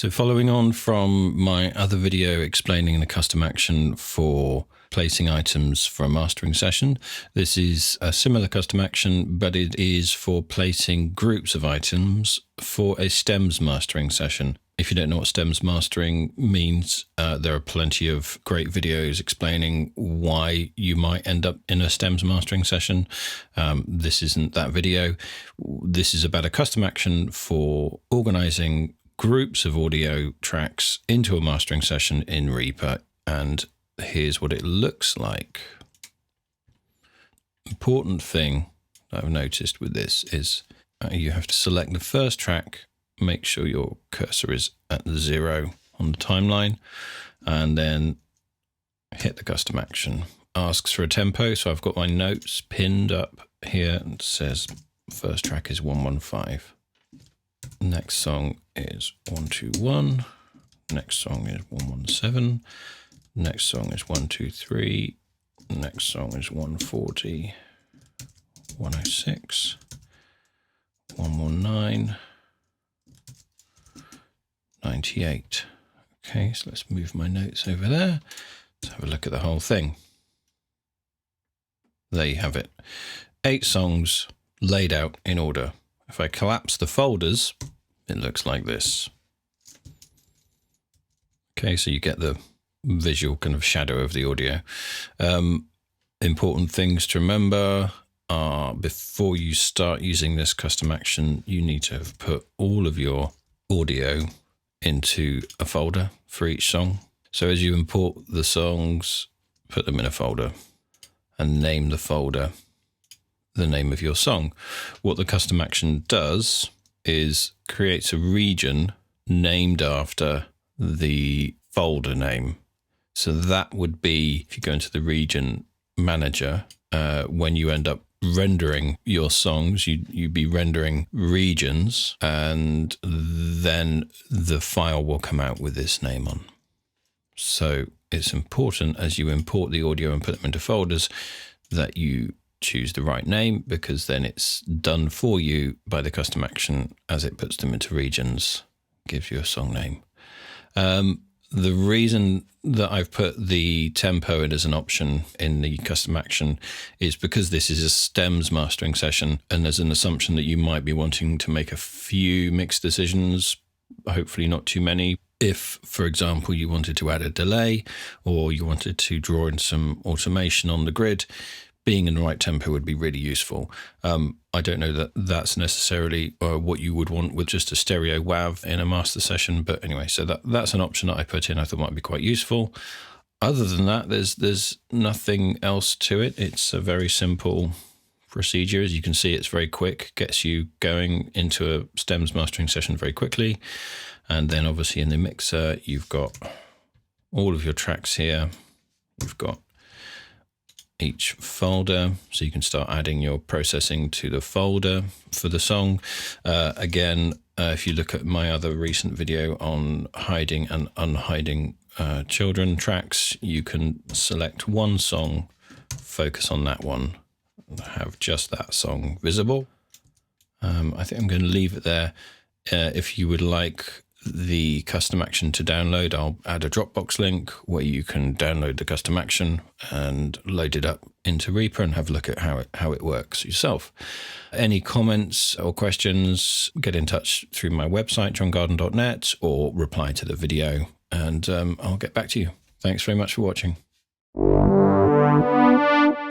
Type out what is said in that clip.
So following on from my other video explaining the custom action for placing items for a mastering session, this is a similar custom action, but it is for placing groups of items for a stems mastering session. If you don't know what stems mastering means, there are plenty of great videos explaining why you might end up in a stems mastering session. This isn't that video. This is about a custom action for organizing groups of audio tracks into a mastering session in Reaper, and here's what it looks like. Important thing that I've noticed with this is you have to select the first track, make sure your cursor is at 0 on the timeline, and then hit the custom action. Asks for a tempo, so I've got my notes pinned up here and it says first track is 115. Next song is 121. Next song is 117. Next song is 123. Next song is 140. 106. 119. 98. Okay, so let's move my notes over there. Let's have a look at the whole thing. There you have it. 8 songs laid out in order. If I collapse the folders, it looks like this. Okay, so you get the visual kind of shadow of the audio. Important things to remember are before you start using this custom action, you need to have put all of your audio into a folder for each song. So as you import the songs, put them in a folder and name the folder the name of your song. What the custom action does is creates a region named after the folder name. So that would be, if you go into the region manager, when you end up rendering your songs, you'd be rendering regions, and then the file will come out with this name on. So it's important as you import the audio and put them into folders that you choose the right name, because then it's done for you by the custom action as it puts them into regions, gives you a song name. The reason that I've put the tempo in as an option in the custom action is because this is a stems mastering session, and there's an assumption that you might be wanting to make a few mixed decisions, hopefully not too many. If, for example, you wanted to add a delay or you wanted to draw in some automation on the grid, being in the right tempo would be really useful. I don't know that that's necessarily what you would want with just a stereo WAV in a master session, but anyway, so that's an option that I put in I thought might be quite useful. Other than that, there's nothing else to it. It's a very simple procedure. As you can see, it's very quick, gets you going into a stems mastering session very quickly. And then obviously in the mixer, you've got all of your tracks here. You've got each folder, so you can start adding your processing to the folder for the song. Again, if you look at my other recent video on hiding and unhiding children tracks, you can select one song, focus on that one, have just that song visible. I think I'm going to leave it there. If you would like the custom action to download, I'll add a Dropbox link where you can download the custom action and load it up into Reaper and have a look at how it works yourself. Any comments or questions, get in touch through my website, johngarden.net, or reply to the video, and I'll get back to you. Thanks very much for watching.